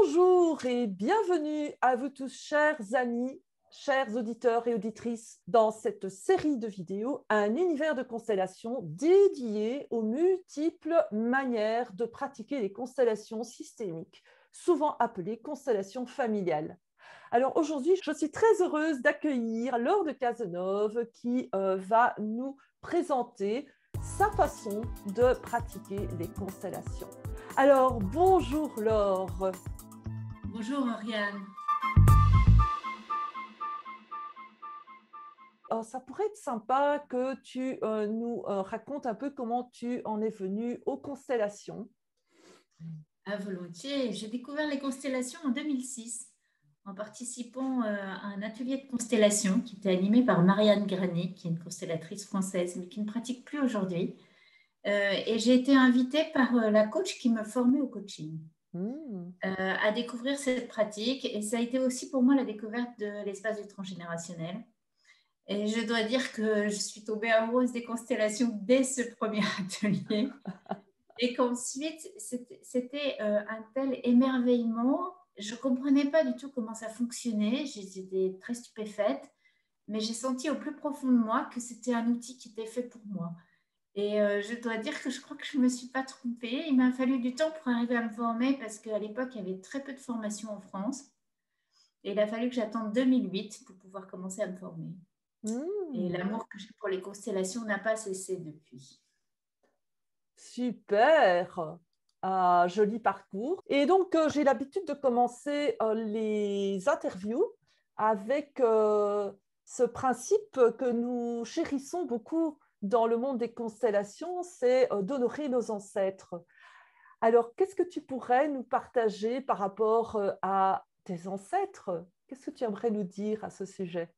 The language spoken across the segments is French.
Bonjour et bienvenue à vous tous, chers amis, chers auditeurs et auditrices, dans cette série de vidéos, un univers de constellations dédié aux multiples manières de pratiquer les constellations systémiques, souvent appelées constellations familiales. Alors aujourd'hui, je suis très heureuse d'accueillir Laure de Cazenove qui va nous présenter sa façon de pratiquer les constellations. Alors, bonjour Laure. Bonjour Oriane. Ça pourrait être sympa que tu nous racontes un peu comment tu en es venue aux constellations. À volontiers. J'ai découvert les constellations en 2006 en participant à un atelier de constellation qui était animé par Marianne Granet, qui est une constellatrice française, mais qui ne pratique plus aujourd'hui. Et j'ai été invitée par la coach qui me formait au coaching à découvrir cette pratique. Et ça a été aussi pour moi la découverte de l'espace du transgénérationnel. Et je dois dire que je suis tombée amoureuse des constellations dès ce premier atelier. Et qu'ensuite, c'était un tel émerveillement. Je ne comprenais pas du tout comment ça fonctionnait. J'étais très stupéfaite, mais j'ai senti au plus profond de moi que c'était un outil qui était fait pour moi. Et je dois dire que je crois que je ne me suis pas trompée. Il m'a fallu du temps pour arriver à me former parce qu'à l'époque, il y avait très peu de formation en France. Et il a fallu que j'attende 2008 pour pouvoir commencer à me former. Et l'amour que j'ai pour les constellations n'a pas cessé depuis. Super, joli parcours. Et donc, j'ai l'habitude de commencer les interviews avec ce principe que nous chérissons beaucoup dans le monde des constellations, c'est d'honorer nos ancêtres. Alors, qu'est-ce que tu pourrais nous partager par rapport à tes ancêtres? Qu'est-ce que tu aimerais nous dire à ce sujet?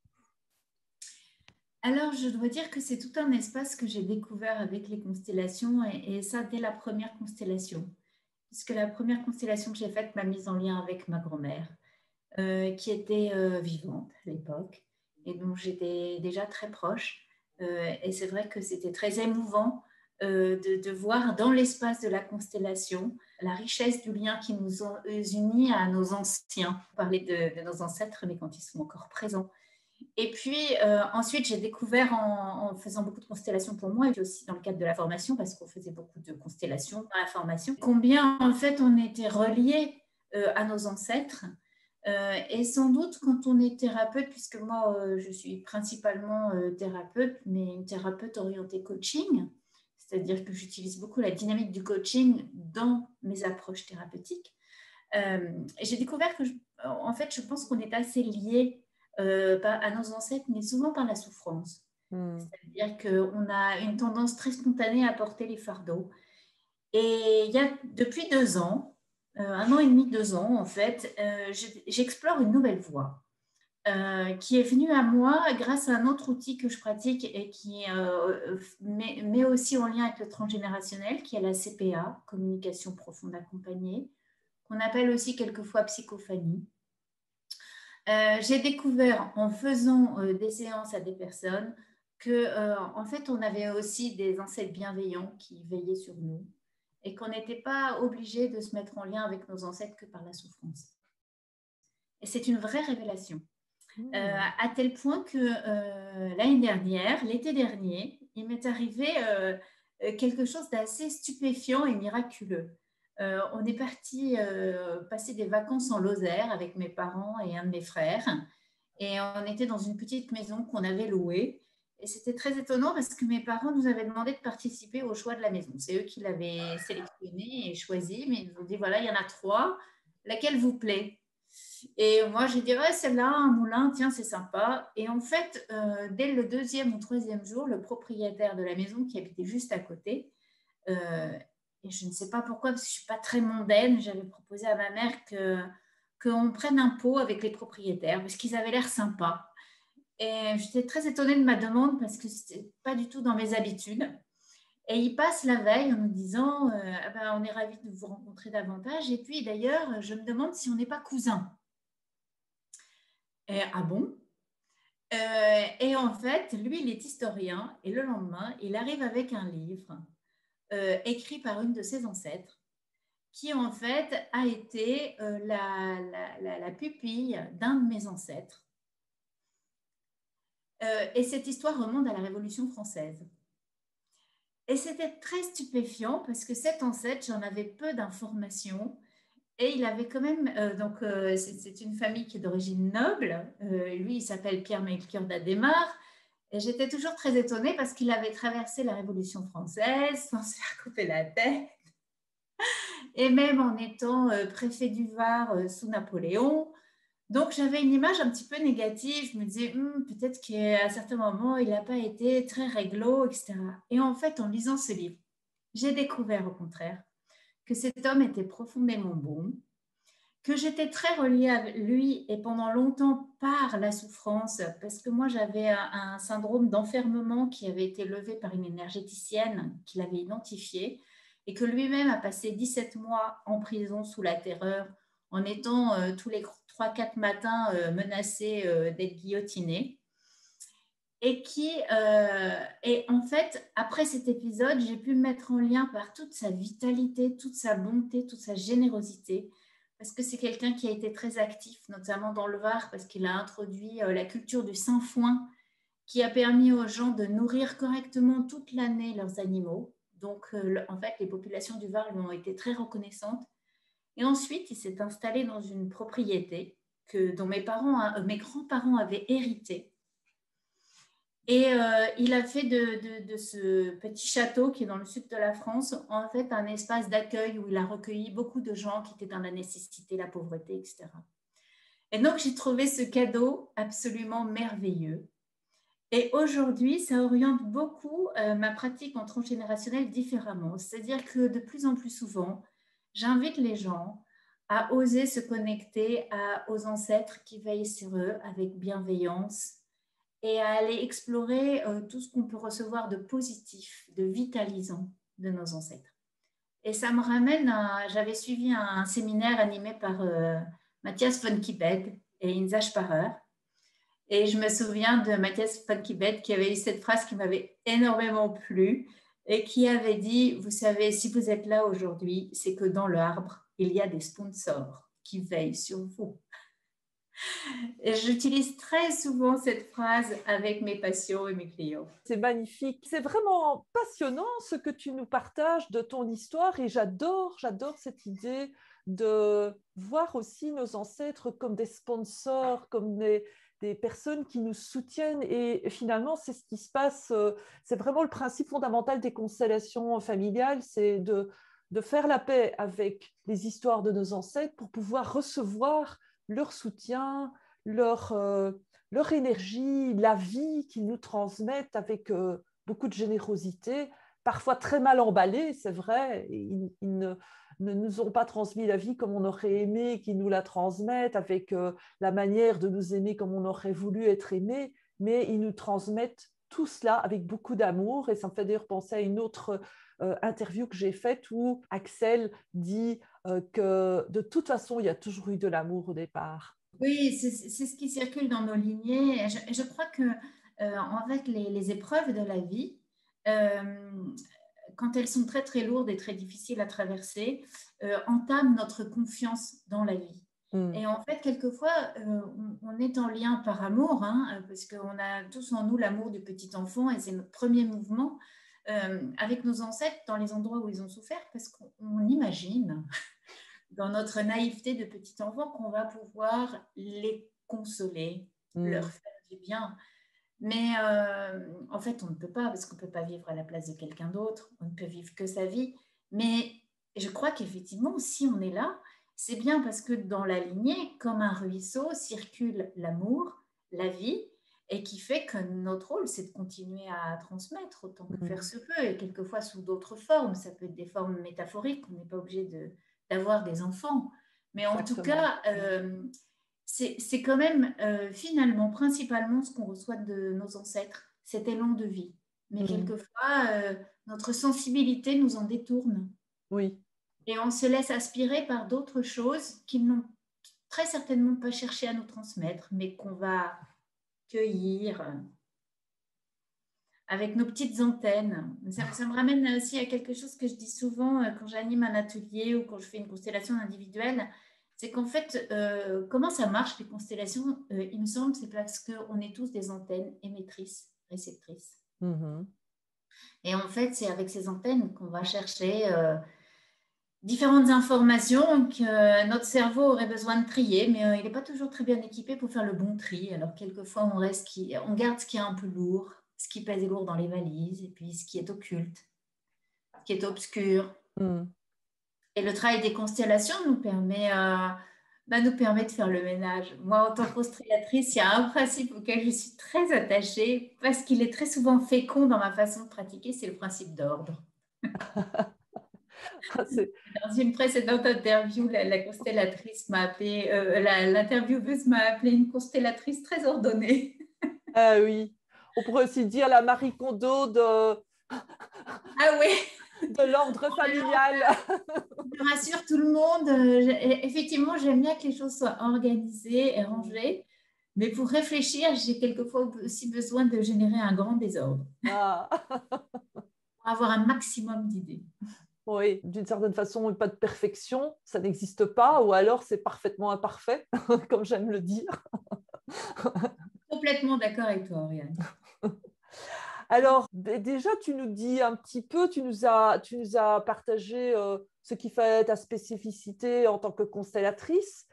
Alors, je dois dire que c'est tout un espace que j'ai découvert avec les constellations et ça dès la première constellation. Puisque la première constellation que j'ai faite m'a mise en lien avec ma grand-mère, qui était vivante à l'époque et dont j'étais déjà très proche. Et c'est vrai que c'était très émouvant de voir dans l'espace de la constellation la richesse du lien qui nous unit à nos anciens. On parlait de nos ancêtres, mais quand ils sont encore présents. Et puis ensuite, j'ai découvert en faisant beaucoup de constellations pour moi et aussi dans le cadre de la formation, parce qu'on faisait beaucoup de constellations dans la formation, combien en fait on était reliés à nos ancêtres. Et sans doute quand on est thérapeute, puisque moi je suis principalement thérapeute, mais une thérapeute orientée coaching, c'est-à-dire que j'utilise beaucoup la dynamique du coaching dans mes approches thérapeutiques. Et j'ai découvert que, en fait, je pense qu'on est assez liés à nos ancêtres, mais souvent par la souffrance. C'est-à-dire qu'on a une tendance très spontanée à porter les fardeaux. Et il y a depuis 2 ans, 1 an et demi, 2 ans, en fait, j'explore une nouvelle voie qui est venue à moi grâce à un autre outil que je pratique et qui met aussi en lien avec le transgénérationnel, qui est la CPA, communication profonde accompagnée, qu'on appelle aussi quelquefois psychophanie. J'ai découvert en faisant des séances à des personnes que, en fait, on avait aussi des ancêtres bienveillants qui veillaient sur nous et qu'on n'était pas obligé de se mettre en lien avec nos ancêtres que par la souffrance. Et c'est une vraie révélation. À tel point que l'année dernière, l'été dernier, il m'est arrivé quelque chose d'assez stupéfiant et miraculeux. On est parti passer des vacances en Lozère avec mes parents et un de mes frères. Et on était dans une petite maison qu'on avait louée. Et c'était très étonnant parce que mes parents nous avaient demandé de participer au choix de la maison. C'est eux qui l'avaient sélectionnée et choisie, mais ils nous ont dit, voilà, il y en a 3, laquelle vous plaît? Et moi, j'ai dit, ouais, celle-là, un moulin, tiens, c'est sympa. Et en fait, dès le 2e ou 3e jour, le propriétaire de la maison qui habitait juste à côté, et je ne sais pas pourquoi, parce que je ne suis pas très mondaine, j'avais proposé à ma mère qu'on prenne un pot avec les propriétaires, parce qu'ils avaient l'air sympas. Et j'étais très étonnée de ma demande, parce que ce n'était pas du tout dans mes habitudes. Et il passe la veille en nous disant, ah ben, on est ravis de vous rencontrer davantage. Et puis d'ailleurs, je me demande si on n'est pas cousins. Et, ah bon? Et en fait, lui, il est historien. Et le lendemain, il arrive avec un livre écrit par une de ses ancêtres qui en fait a été la pupille d'un de mes ancêtres. Et cette histoire remonte à la Révolution française. Et c'était très stupéfiant parce que cet ancêtre, j'en avais peu d'informations. Et il avait quand même, c'est une famille qui est d'origine noble. Lui, il s'appelle Pierre-Melchior d'Adhémar. Et j'étais toujours très étonnée parce qu'il avait traversé la Révolution française sans se faire couper la tête. Et même en étant préfet du Var sous Napoléon. Donc, j'avais une image un petit peu négative. Je me disais, peut-être qu'à certains moments, il n'a pas été très réglo, etc. Et en fait, en lisant ce livre, j'ai découvert au contraire que cet homme était profondément bon, que j'étais très reliée à lui et pendant longtemps par la souffrance, parce que moi, j'avais un syndrome d'enfermement qui avait été levé par une énergéticienne qu'il avait identifié et que lui-même a passé 17 mois en prison sous la terreur en étant tous les 3-4 matins menacé d'être guillotiné. Et en fait, après cet épisode, j'ai pu me mettre en lien par toute sa vitalité, toute sa bonté, toute sa générosité, parce que c'est quelqu'un qui a été très actif, notamment dans le Var, parce qu'il a introduit la culture du sainfoin, qui a permis aux gens de nourrir correctement toute l'année leurs animaux. Donc, en fait, les populations du Var lui ont été très reconnaissantes. Et ensuite, il s'est installé dans une propriété dont mes grands-parents avaient hérité. Et il a fait de ce petit château qui est dans le sud de la France, en fait, un espace d'accueil où il a recueilli beaucoup de gens qui étaient dans la nécessité, la pauvreté, etc. Et donc, j'ai trouvé ce cadeau absolument merveilleux. Et aujourd'hui, ça oriente beaucoup ma pratique en transgénérationnel différemment. C'est-à-dire que de plus en plus souvent, j'invite les gens à oser se connecter aux ancêtres qui veillent sur eux avec bienveillance, et à aller explorer tout ce qu'on peut recevoir de positif, de vitalisant de nos ancêtres. Et ça me ramène j'avais suivi un séminaire animé par Matthias von Kibet et Inza Sparer. Et je me souviens de Matthias von Kibet qui avait eu cette phrase qui m'avait énormément plu et qui avait dit, vous savez, si vous êtes là aujourd'hui, c'est que dans l'arbre, il y a des sponsors qui veillent sur vous. Et j'utilise très souvent cette phrase avec mes patients et mes clients. C'est magnifique. C'est vraiment passionnant ce que tu nous partages de ton histoire et j'adore cette idée de voir aussi nos ancêtres comme des sponsors, comme des personnes qui nous soutiennent et finalement c'est ce qui se passe, c'est vraiment le principe fondamental des constellations familiales, c'est de faire la paix avec les histoires de nos ancêtres pour pouvoir recevoir leur soutien, leur énergie, la vie qu'ils nous transmettent avec beaucoup de générosité, parfois très mal emballée, c'est vrai. Ils ne nous ont pas transmis la vie comme on aurait aimé qu'ils nous la transmettent, avec la manière de nous aimer comme on aurait voulu être aimé, mais ils nous transmettent tout cela avec beaucoup d'amour. Et ça me fait d'ailleurs penser à une autre interview que j'ai faite où Axel dit que de toute façon, il y a toujours eu de l'amour au départ. Oui, c'est ce qui circule dans nos lignées. Et je crois que, en fait, les épreuves de la vie, euh, quand elles sont très, très lourdes et très difficiles à traverser, entament notre confiance dans la vie. Mm. Et en fait, quelquefois, on est en lien par amour, hein, parce qu'on a tous en nous l'amour du petit enfant et c'est notre premier mouvement avec nos ancêtres dans les endroits où ils ont souffert, parce qu'on imagine dans notre naïveté de petit enfant qu'on va pouvoir les consoler, leur faire du bien. Mais en fait, on ne peut pas, parce qu'on ne peut pas vivre à la place de quelqu'un d'autre, on ne peut vivre que sa vie. Mais je crois qu'effectivement, si on est là, c'est bien parce que dans la lignée, comme un ruisseau, circule l'amour, la vie, et qui fait que notre rôle, c'est de continuer à transmettre autant que faire se peut, et quelquefois sous d'autres formes. Ça peut être des formes métaphoriques, on n'est pas obligé d'avoir des enfants. Mais en tout Exactement. cas, c'est quand même finalement, principalement, ce qu'on reçoit de nos ancêtres, cet élan de vie. Mais Mm. quelquefois, notre sensibilité nous en détourne. Oui. Et on se laisse aspirer par d'autres choses qu'ils n'ont très certainement pas cherché à nous transmettre, mais qu'on va cueillir avec nos petites antennes. Ça me ramène aussi à quelque chose que je dis souvent quand j'anime un atelier ou quand je fais une constellation individuelle. C'est qu'en fait, comment ça marche les constellations, il me semble, c'est parce qu'on est tous des antennes émettrices, réceptrices. Et en fait, c'est avec ces antennes qu'on va chercher différentes informations que notre cerveau aurait besoin de trier, mais il n'est pas toujours très bien équipé pour faire le bon tri. Alors, quelquefois, on garde ce qui est un peu lourd, ce qui pèse lourd dans les valises, et puis ce qui est occulte, ce qui est obscur. Et le travail des constellations nous permet de faire le ménage. Moi, en tant que constellatrice, il y a un principe auquel je suis très attachée, parce qu'il est très souvent fécond dans ma façon de pratiquer, c'est le principe d'ordre. Dans une précédente interview, la constellatrice m'a appelée, l'intervieweuse m'a appelée une constellatrice très ordonnée. Ah oui, on pourrait aussi dire la Marie Kondo Ah oui, de l'ordre familial. je rassure tout le monde. Effectivement, j'aime bien que les choses soient organisées et rangées. Mais pour réfléchir, j'ai quelquefois aussi besoin de générer un grand désordre Ah. pour avoir un maximum d'idées. Oui, d'une certaine façon, pas de perfection, ça n'existe pas, ou alors c'est parfaitement imparfait, comme j'aime le dire. Complètement d'accord avec toi, Oriane. Alors, déjà, tu nous dis un petit peu, tu nous as partagé ce qui fait ta spécificité en tant que constellatrice.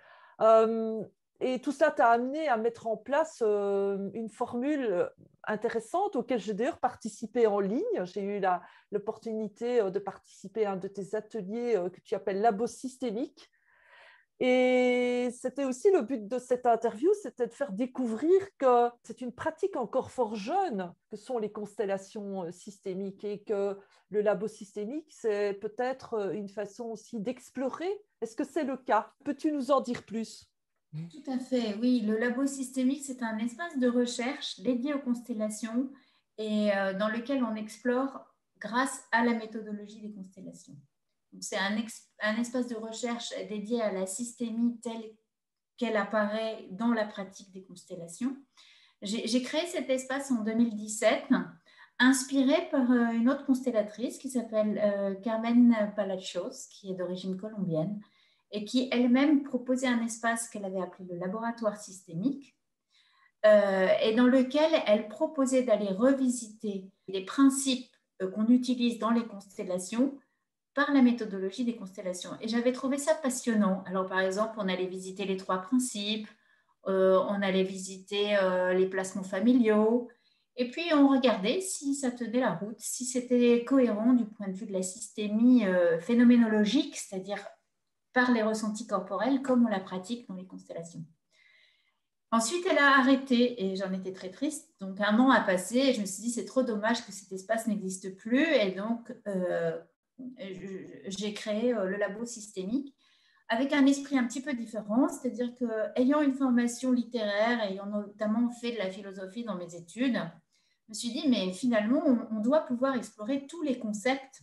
Et tout ça t'a amené à mettre en place une formule intéressante auquel j'ai d'ailleurs participé en ligne. J'ai eu l'opportunité de participer à un de tes ateliers que tu appelles Labo systémique. Et c'était aussi le but de cette interview, c'était de faire découvrir que c'est une pratique encore fort jeune que sont les constellations systémiques et que le labo systémique, c'est peut-être une façon aussi d'explorer. Est-ce que c'est le cas? Peux-tu nous en dire plus? Tout à fait, oui. Le labo systémique, c'est un espace de recherche dédié aux constellations et dans lequel on explore grâce à la méthodologie des constellations. C'est un espace de recherche dédié à la systémie telle qu'elle apparaît dans la pratique des constellations. J'ai créé cet espace en 2017, inspiré par une autre constellatrice qui s'appelle Carmen Palacios, qui est d'origine colombienne, et qui elle-même proposait un espace qu'elle avait appelé le laboratoire systémique, et dans lequel elle proposait d'aller revisiter les principes qu'on utilise dans les constellations par la méthodologie des constellations. Et j'avais trouvé ça passionnant. Alors, par exemple, on allait visiter les 3 principes, on allait visiter les placements familiaux, et puis on regardait si ça tenait la route, si c'était cohérent du point de vue de la systémie phénoménologique, c'est-à-dire par les ressentis corporels, comme on la pratique dans les constellations. Ensuite, elle a arrêté et j'en étais très triste. Donc, un an a passé et je me suis dit, c'est trop dommage que cet espace n'existe plus. Et donc, j'ai créé le labo systémique avec un esprit un petit peu différent, c'est-à-dire qu'ayant une formation littéraire, ayant notamment fait de la philosophie dans mes études, je me suis dit, mais finalement, on doit pouvoir explorer tous les concepts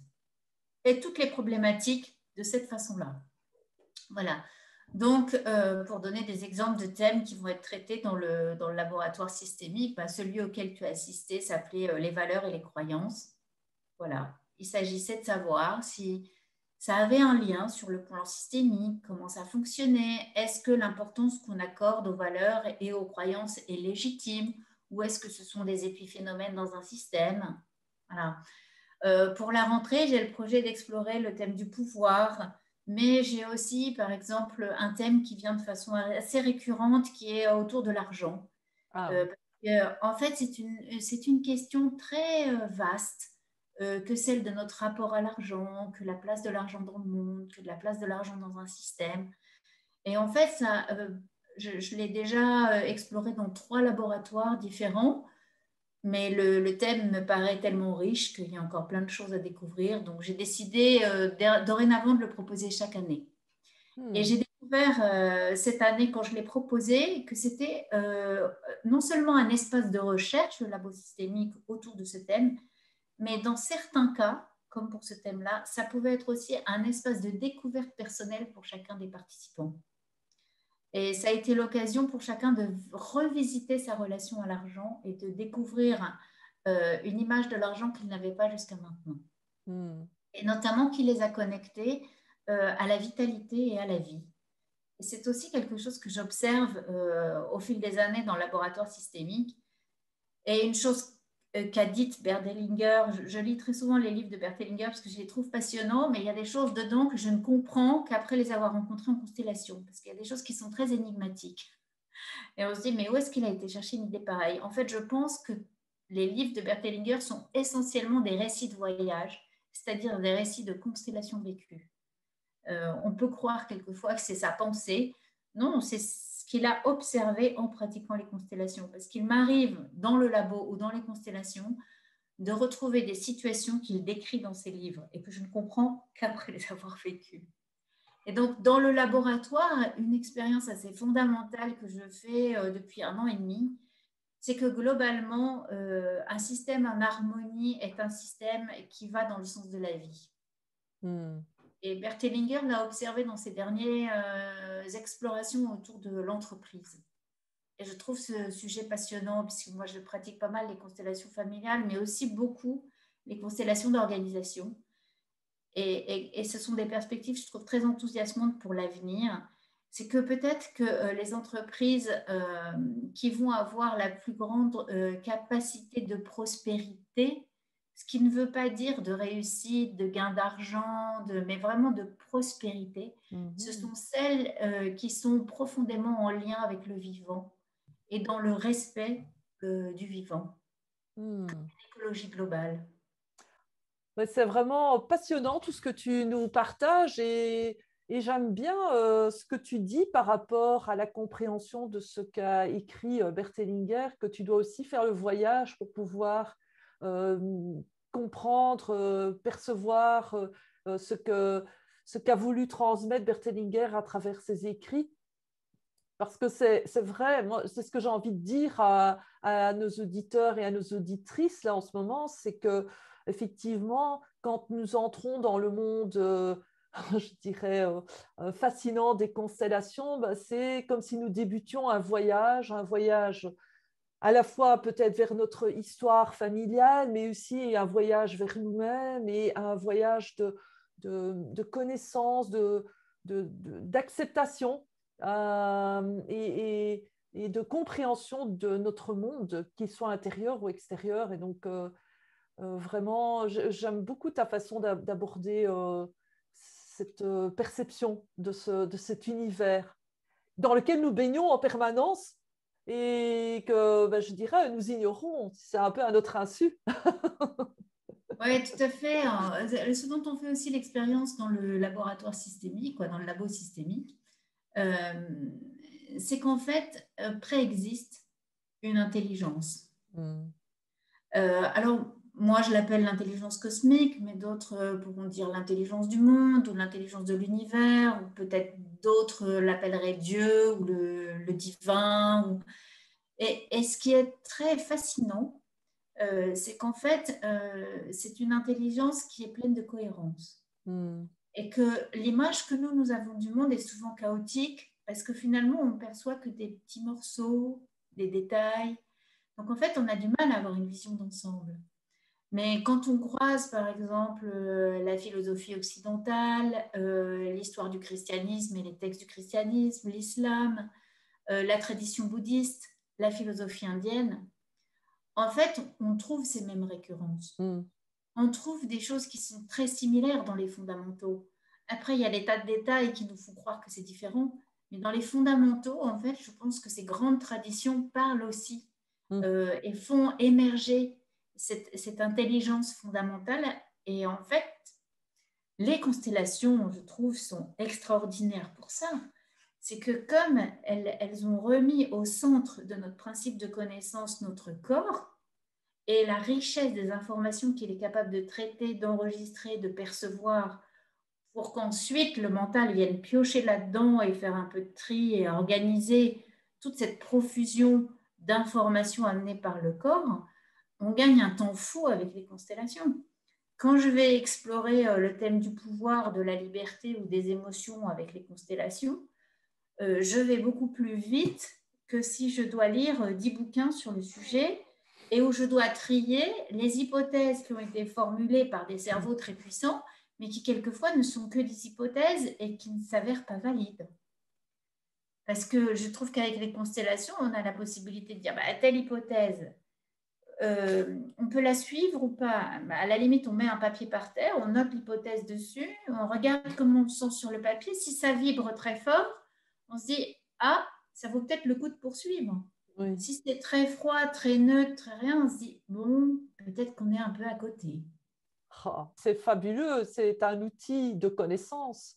et toutes les problématiques de cette façon-là. Voilà. Donc, pour donner des exemples de thèmes qui vont être traités dans le laboratoire systémique, celui auquel tu as assisté s'appelait les valeurs et les croyances. Voilà. Il s'agissait de savoir si ça avait un lien sur le plan systémique, comment ça fonctionnait, est-ce que l'importance qu'on accorde aux valeurs et aux croyances est légitime ou est-ce que ce sont des épiphénomènes dans un système. Voilà. Pour la rentrée, j'ai le projet d'explorer le thème du pouvoir, mais j'ai aussi, par exemple, un thème qui vient de façon assez récurrente, qui est autour de l'argent. Ah. En fait, c'est une question très vaste que celle de notre rapport à l'argent, que la place de l'argent dans le monde, que la place de l'argent dans un système. Et en fait, ça, je l'ai déjà exploré dans 3 laboratoires différents. Mais le thème me paraît tellement riche qu'il y a encore plein de choses à découvrir. Donc, j'ai décidé dorénavant de le proposer chaque année. Et j'ai découvert cette année, quand je l'ai proposé, que c'était non seulement un espace de recherche, le labo systémique, autour de ce thème, mais dans certains cas, comme pour ce thème-là, ça pouvait être aussi un espace de découverte personnelle pour chacun des participants. Et ça a été l'occasion pour chacun de revisiter sa relation à l'argent et de découvrir une image de l'argent qu'ils n'avaient pas jusqu'à maintenant. Hmm. Et notamment qui les a connectés à la vitalité et à la vie. Et c'est aussi quelque chose que j'observe au fil des années dans le laboratoire systémique. Et une chose qu'a dite Bert Hellinger, je lis très souvent les livres de Bert Hellinger parce que je les trouve passionnants, mais il y a des choses dedans que je ne comprends qu'après les avoir rencontrés en constellation, parce qu'il y a des choses qui sont très énigmatiques. Et on se dit, mais où est-ce qu'il a été chercher une idée pareille? En fait, je pense que les livres de Bert Hellinger sont essentiellement des récits de voyage, c'est-à-dire des récits de constellations vécues. On peut croire quelquefois que c'est sa pensée. Non, c'est ce qu'il a observé en pratiquant les constellations. Parce qu'il m'arrive dans le labo ou dans les constellations de retrouver des situations qu'il décrit dans ses livres et que je ne comprends qu'après les avoir vécues. Et donc, dans le laboratoire, une expérience assez fondamentale que je fais depuis 1 an et demi, c'est que globalement, un système en harmonie est un système qui va dans le sens de la vie. Hmm. Et Bert Hellinger l'a observé dans ses dernières explorations autour de l'entreprise. Et je trouve ce sujet passionnant, puisque moi, je pratique pas mal les constellations familiales, mais aussi beaucoup les constellations d'organisation. Et ce sont des perspectives, je trouve, très enthousiasmantes pour l'avenir. C'est que peut-être que les entreprises qui vont avoir la plus grande capacité de prospérité, ce qui ne veut pas dire de réussite, de gain d'argent, mais vraiment de prospérité, ce sont celles qui sont profondément en lien avec le vivant et dans le respect du vivant, l'écologie globale. Ouais, c'est vraiment passionnant tout ce que tu nous partages et j'aime bien ce que tu dis par rapport à la compréhension de ce qu'a écrit Bert Hellinger, que tu dois aussi faire le voyage pour pouvoir euh, comprendre, percevoir ce qu'a voulu transmettre Bert Hellinger à travers ses écrits. Parce que c'est vrai, moi, c'est ce que j'ai envie de dire à nos auditeurs et à nos auditrices là en ce moment, c'est que effectivement, quand nous entrons dans le monde, je dirais, fascinant des constellations, bah, c'est comme si nous débutions un voyage à la fois peut-être vers notre histoire familiale, mais aussi un voyage vers nous-mêmes et un voyage de connaissance, d'acceptation et de compréhension de notre monde, qu'il soit intérieur ou extérieur. Et donc, vraiment, j'aime beaucoup ta façon d'aborder cette perception de cet univers dans lequel nous baignons en permanence et que ben, je dirais nous ignorons. C'est un peu à notre insu. Oui, tout à fait. Ce dont on fait aussi l'expérience dans le laboratoire systémique, quoi, dans le labo systémique, euh, c'est qu'en fait, préexiste une intelligence. Mm. Alors, moi, je l'appelle l'intelligence cosmique, mais d'autres pourront dire l'intelligence du monde ou l'intelligence de l'univers, ou peut-être d'autres l'appelleraient Dieu ou le divin. Et ce qui est très fascinant, c'est qu'en fait, c'est une intelligence qui est pleine de cohérence. Mm. Et que l'image que nous avons du monde est souvent chaotique parce que finalement, on ne perçoit que des petits morceaux, des détails. Donc en fait, on a du mal à avoir une vision d'ensemble. Mais quand on croise, par exemple, la philosophie occidentale, l'histoire du christianisme et les textes du christianisme, l'islam, la tradition bouddhiste, la philosophie indienne, en fait, on trouve ces mêmes récurrences. Mm. On trouve des choses qui sont très similaires dans les fondamentaux. Après, il y a des tas de détails qui nous font croire que c'est différent. Mais dans les fondamentaux, en fait, je pense que ces grandes traditions parlent aussi Mm. et font émerger cette intelligence fondamentale. Et en fait, les constellations, je trouve, sont extraordinaires pour ça. C'est que comme elles ont remis au centre de notre principe de connaissance notre corps, et la richesse des informations qu'il est capable de traiter, d'enregistrer, de percevoir, pour qu'ensuite le mental vienne piocher là-dedans et faire un peu de tri et organiser toute cette profusion d'informations amenées par le corps, on gagne un temps fou avec les constellations. Quand je vais explorer le thème du pouvoir, de la liberté ou des émotions avec les constellations, je vais beaucoup plus vite que si je dois lire 10 bouquins sur le sujet et où je dois trier les hypothèses qui ont été formulées par des cerveaux très puissants, mais qui quelquefois ne sont que des hypothèses et qui ne s'avèrent pas valides. Parce que je trouve qu'avec les constellations, on a la possibilité de dire telle hypothèse, on peut la suivre ou pas. À la limite, on met un papier par terre, on note l'hypothèse dessus, on regarde comment on sent sur le papier. Si ça vibre très fort, on se dit ah, ça vaut peut-être le coup de poursuivre. Oui. Si c'est très froid, très neutre, très rien, on se dit bon, peut-être qu'on est un peu à côté. Oh, c'est fabuleux, c'est un outil de connaissance.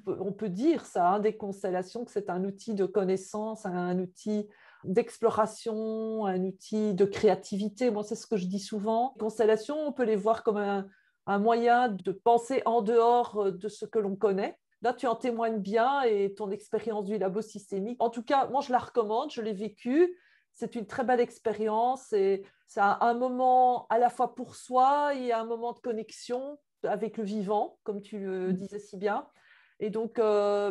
On peut dire ça, hein, des constellations, que c'est un outil de connaissance, un outil d'exploration, un outil de créativité. Moi, c'est ce que je dis souvent. Les constellations, on peut les voir comme un moyen de penser en dehors de ce que l'on connaît. Là, tu en témoignes bien et ton expérience du labo systémique. En tout cas, moi, je la recommande, je l'ai vécue. C'est une très belle expérience et c'est un moment à la fois pour soi et un moment de connexion avec le vivant, comme tu le disais si bien. Et donc,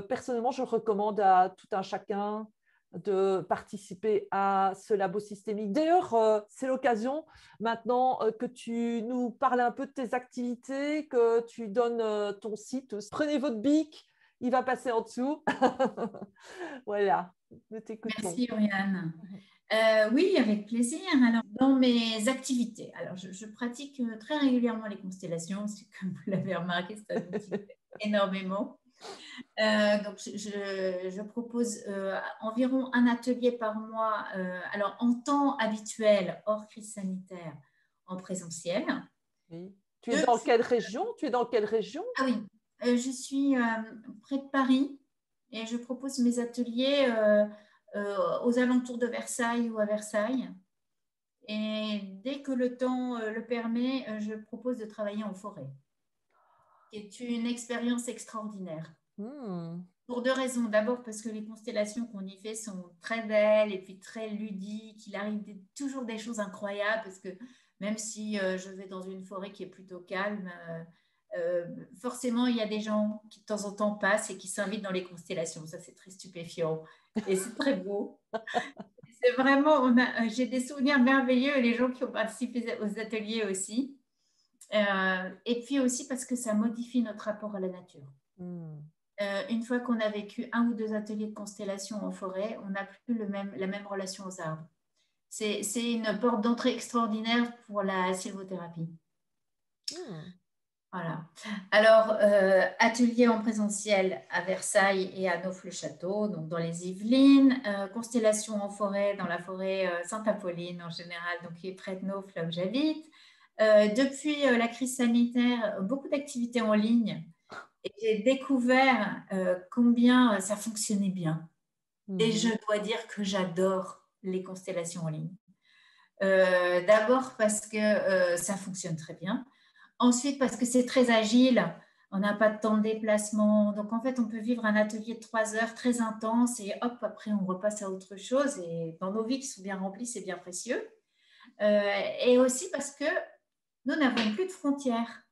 personnellement, je recommande à tout un chacun de participer à ce labo systémique. D'ailleurs, c'est l'occasion maintenant que tu nous parles un peu de tes activités, que tu donnes ton site. Prenez votre bic, il va passer en dessous. Voilà, nous t'écoutons. Merci, Oriane. Oui, avec plaisir. Alors, dans mes activités, alors je pratique très régulièrement les constellations, comme vous l'avez remarqué, c'est un outil que j'aime énormément. Donc, je propose environ un atelier par mois, alors en temps habituel, hors crise sanitaire, en présentiel. Oui. Tu es dans quelle région? Tu es dans quelle région? Ah oui, je suis près de Paris et je propose mes ateliers aux alentours de Versailles ou à Versailles. Et dès que le temps le permet, je propose de travailler en forêt, qui est une expérience extraordinaire. Pour deux raisons. D'abord parce que les constellations qu'on y fait sont très belles et puis très ludiques. Il arrive toujours des choses incroyables parce que même si je vais dans une forêt qui est plutôt calme, forcément il y a des gens qui de temps en temps passent et qui s'invitent dans les constellations. Ça, c'est très stupéfiant et c'est très beau. C'est vraiment, j'ai des souvenirs merveilleux, les gens qui ont participé aux ateliers aussi. Et puis aussi parce que ça modifie notre rapport à la nature. Une fois qu'on a vécu un ou deux ateliers de constellation en forêt, on n'a plus la même relation aux arbres. C'est une porte d'entrée extraordinaire pour la sylvothérapie. Voilà. Alors, atelier en présentiel à Versailles et à Neauphle-le-Château, donc dans les Yvelines. Constellation en forêt, dans la forêt Sainte-Apolline en général, donc qui est près de Neauphle, là où j'habite. Depuis la crise sanitaire, beaucoup d'activités en ligne. Et j'ai découvert combien ça fonctionnait bien. Et je dois dire que j'adore les constellations en ligne. D'abord parce que ça fonctionne très bien. Ensuite, parce que c'est très agile, on n'a pas de temps de déplacement. Donc, en fait, on peut vivre un atelier de 3 heures très intense et hop, après, on repasse à autre chose. Et dans nos vies qui sont bien remplies, c'est bien précieux. Et aussi parce que nous n'avons plus de frontières.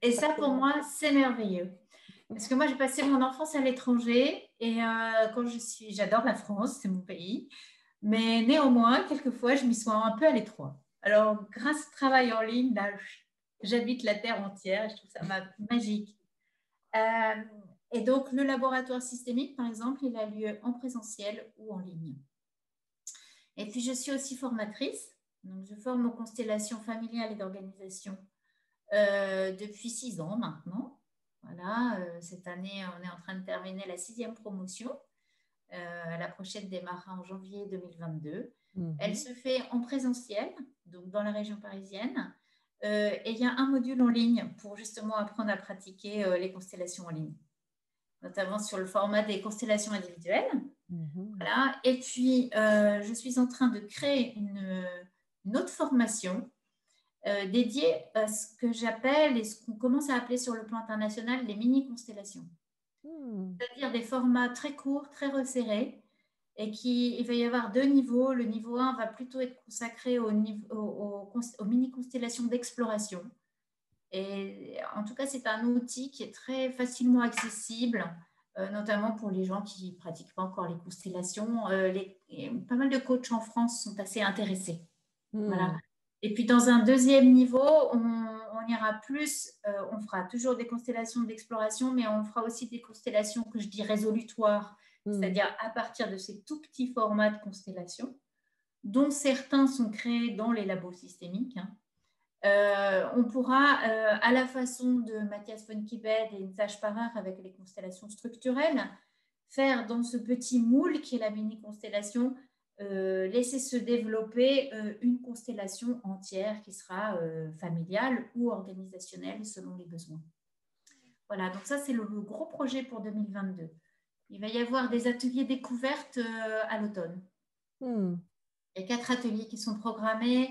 Et ça, pour moi, c'est merveilleux. Parce que moi, j'ai passé mon enfance à l'étranger et j'adore la France, c'est mon pays. Mais néanmoins, quelquefois, je m'y sens un peu à l'étroit. Alors, grâce au travail en ligne, là, j'habite la Terre entière et je trouve ça magique. Et donc, le laboratoire systémique, par exemple, il a lieu en présentiel ou en ligne. Et puis, je suis aussi formatrice. Donc, je forme aux constellations familiales et d'organisation depuis 6 ans maintenant. Voilà, cette année, on est en train de terminer la 6e promotion. La prochaine démarrera en janvier 2022. Elle se fait en présentiel, donc dans la région parisienne. Et il y a un module en ligne pour justement apprendre à pratiquer les constellations en ligne, notamment sur le format des constellations individuelles. Voilà. Et puis, je suis en train de créer une autre formation dédiée à ce que j'appelle et ce qu'on commence à appeler sur le plan international les mini-constellations. C'est-à-dire des formats très courts, très resserrés, et il va y avoir 2 niveaux. Le niveau 1 va plutôt être consacré aux mini-constellations d'exploration. Et en tout cas, c'est un outil qui est très facilement accessible, notamment pour les gens qui ne pratiquent pas encore les constellations. Pas mal de coachs en France sont assez intéressés. Voilà. Et puis, dans un deuxième niveau, on ira plus, on fera toujours des constellations d'exploration, mais on fera aussi des constellations que je dis résolutoires, c'est-à-dire à partir de ces tout petits formats de constellations, dont certains sont créés dans les labos systémiques. On pourra, à la façon de Matthias von Kibed et Nza Sparer avec les constellations structurelles, faire dans ce petit moule qui est la mini-constellation, laisser se développer une constellation entière qui sera familiale ou organisationnelle selon les besoins. Voilà, donc ça c'est le gros projet pour 2022. Il va y avoir des ateliers découvertes à l'automne. Il y a 4 ateliers qui sont programmés.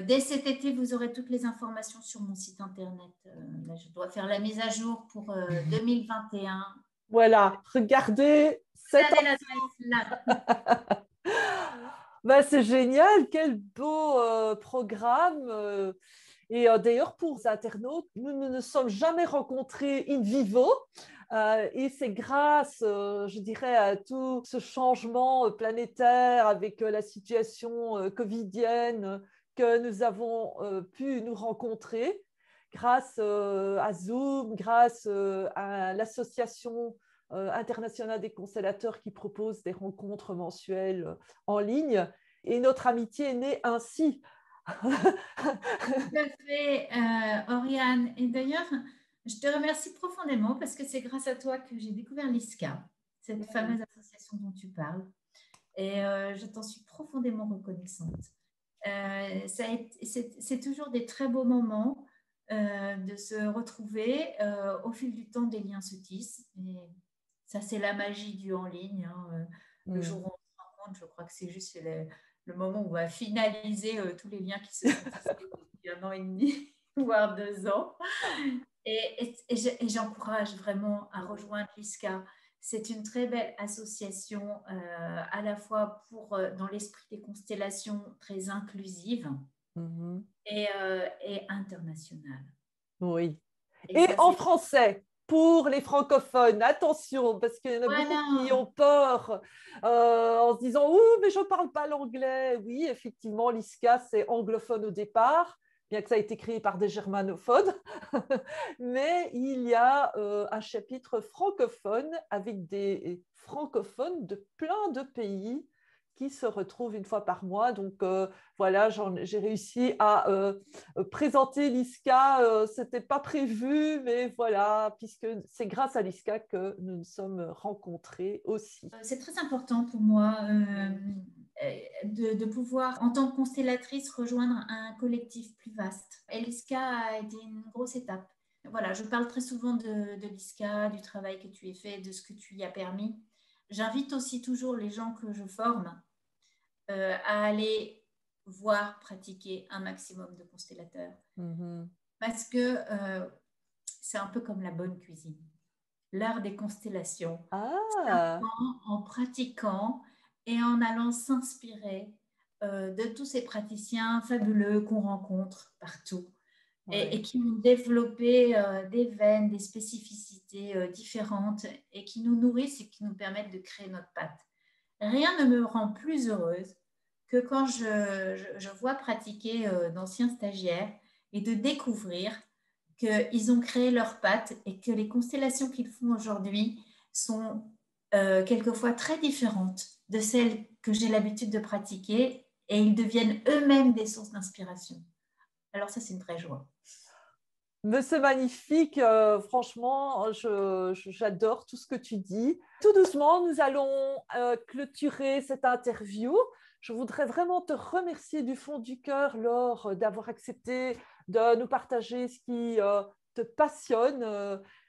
Dès cet été, vous aurez toutes les informations sur mon site internet. Là, je dois faire la mise à jour pour 2021. Voilà, regardez cette c'est génial, quel beau programme. Et d'ailleurs, pour les internautes, nous ne nous sommes jamais rencontrés in vivo. Et c'est grâce, je dirais, à tout ce changement planétaire avec la situation covidienne que nous avons pu nous rencontrer grâce à Zoom, grâce à l'association internationale des constellateurs qui propose des rencontres mensuelles en ligne. Et notre amitié est née ainsi. Tout à fait, Oriane. Et d'ailleurs, je te remercie profondément parce que c'est grâce à toi que j'ai découvert l'ISCA, cette fameuse association dont tu parles. Et je t'en suis profondément reconnaissante. C'est toujours des très beaux moments de se retrouver. Au fil du temps, des liens se tissent. Et ça, c'est la magie du en ligne. Le jour où on se rencontre, je crois que c'est juste le moment où on va finaliser tous les liens qui se sont tissés depuis 1 an et demi, voire 2 ans. Et j'encourage vraiment à rejoindre l'ISCA. C'est une très belle association, à la fois dans l'esprit des constellations, très inclusive et internationale. Oui. Et en français, pour les francophones, attention, parce qu'il y en a beaucoup qui ont peur en se disant « Ouh, mais je ne parle pas l'anglais ». Oui, effectivement, l'ISCA, c'est anglophone au départ, bien que ça a été créé par des germanophones. Mais il y a un chapitre francophone avec des francophones de plein de pays qui se retrouvent une fois par mois. Donc voilà, j'ai réussi à présenter l'ISCA. Ce n'était pas prévu, mais voilà, puisque c'est grâce à l'ISCA que nous nous sommes rencontrés aussi. C'est très important pour moi de pouvoir, en tant que constellatrice, rejoindre un collectif plus vaste. Et l'ISCA a été une grosse étape. Voilà, je parle très souvent de l'ISCA, du travail que tu as fait, de ce que tu y as permis. J'invite aussi toujours les gens que je forme à aller voir, pratiquer un maximum de constellateurs. Parce que c'est un peu comme la bonne cuisine. L'art des constellations. En pratiquant et en allant s'inspirer de tous ces praticiens fabuleux qu'on rencontre partout et qui ont développé des veines, des spécificités différentes et qui nous nourrissent et qui nous permettent de créer notre patte. Rien ne me rend plus heureuse que quand je vois pratiquer d'anciens stagiaires et de découvrir qu'ils ont créé leur patte et que les constellations qu'ils font aujourd'hui sont quelquefois très différentes de celles que j'ai l'habitude de pratiquer et ils deviennent eux-mêmes des sources d'inspiration. Alors ça, c'est une vraie joie. Mais c'est magnifique, franchement, j'adore tout ce que tu dis. Tout doucement, nous allons clôturer cette interview. Je voudrais vraiment te remercier du fond du cœur, Laure, d'avoir accepté de nous partager ce qui te passionne,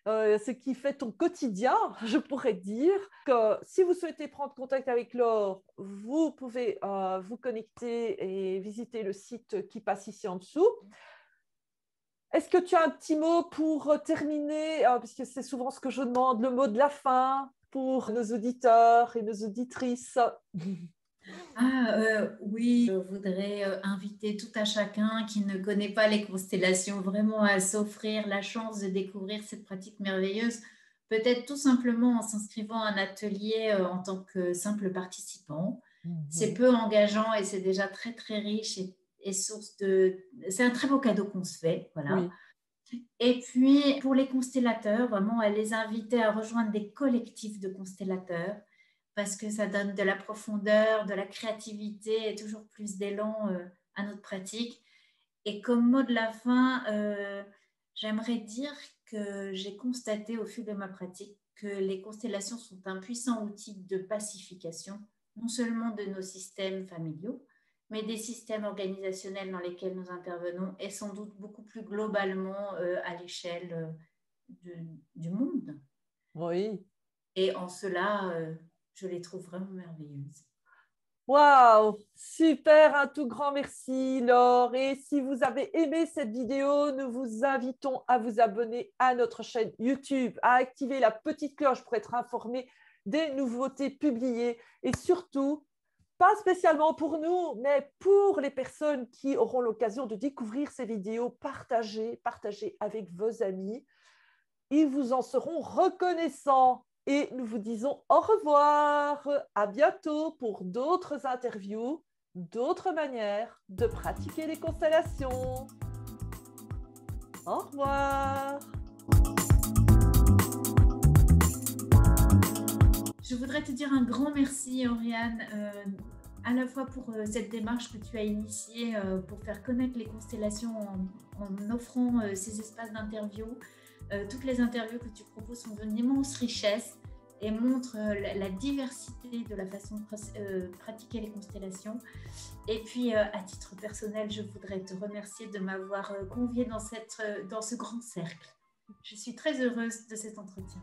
ce qui fait ton quotidien, je pourrais dire. Que si vous souhaitez prendre contact avec Laure, vous pouvez vous connecter et visiter le site qui passe ici en dessous. Est-ce que tu as un petit mot pour terminer, puisque c'est souvent ce que je demande, le mot de la fin pour nos auditeurs et nos auditrices? Oui, je voudrais inviter tout à chacun qui ne connaît pas les constellations vraiment à s'offrir la chance de découvrir cette pratique merveilleuse, peut-être tout simplement en s'inscrivant à un atelier en tant que simple participant. C'est peu engageant et c'est déjà très très riche est source de... C'est un très beau cadeau qu'on se fait, voilà. Oui. Et puis, pour les constellateurs, vraiment, elle les invitait à rejoindre des collectifs de constellateurs parce que ça donne de la profondeur, de la créativité et toujours plus d'élan à notre pratique. Et comme mot de la fin, j'aimerais dire que j'ai constaté au fil de ma pratique que les constellations sont un puissant outil de pacification, non seulement de nos systèmes familiaux, mais des systèmes organisationnels dans lesquels nous intervenons et sans doute beaucoup plus globalement à l'échelle du monde. Oui. Et en cela, je les trouve vraiment merveilleuses. Waouh, super, un tout grand merci Laure. Et si vous avez aimé cette vidéo, nous vous invitons à vous abonner à notre chaîne YouTube, à activer la petite cloche pour être informé des nouveautés publiées et surtout, pas spécialement pour nous, mais pour les personnes qui auront l'occasion de découvrir ces vidéos, partagez avec vos amis. Ils vous en seront reconnaissants. Et nous vous disons au revoir. À bientôt pour d'autres interviews, d'autres manières de pratiquer les constellations. Au revoir. Je voudrais te dire un grand merci, Oriane, à la fois pour cette démarche que tu as initiée pour faire connaître les constellations en offrant ces espaces d'interview. Toutes les interviews que tu proposes sont d'une immense richesse et montrent la diversité de la façon de pratiquer les constellations. Et puis, à titre personnel, je voudrais te remercier de m'avoir conviée dans ce grand cercle. Je suis très heureuse de cet entretien.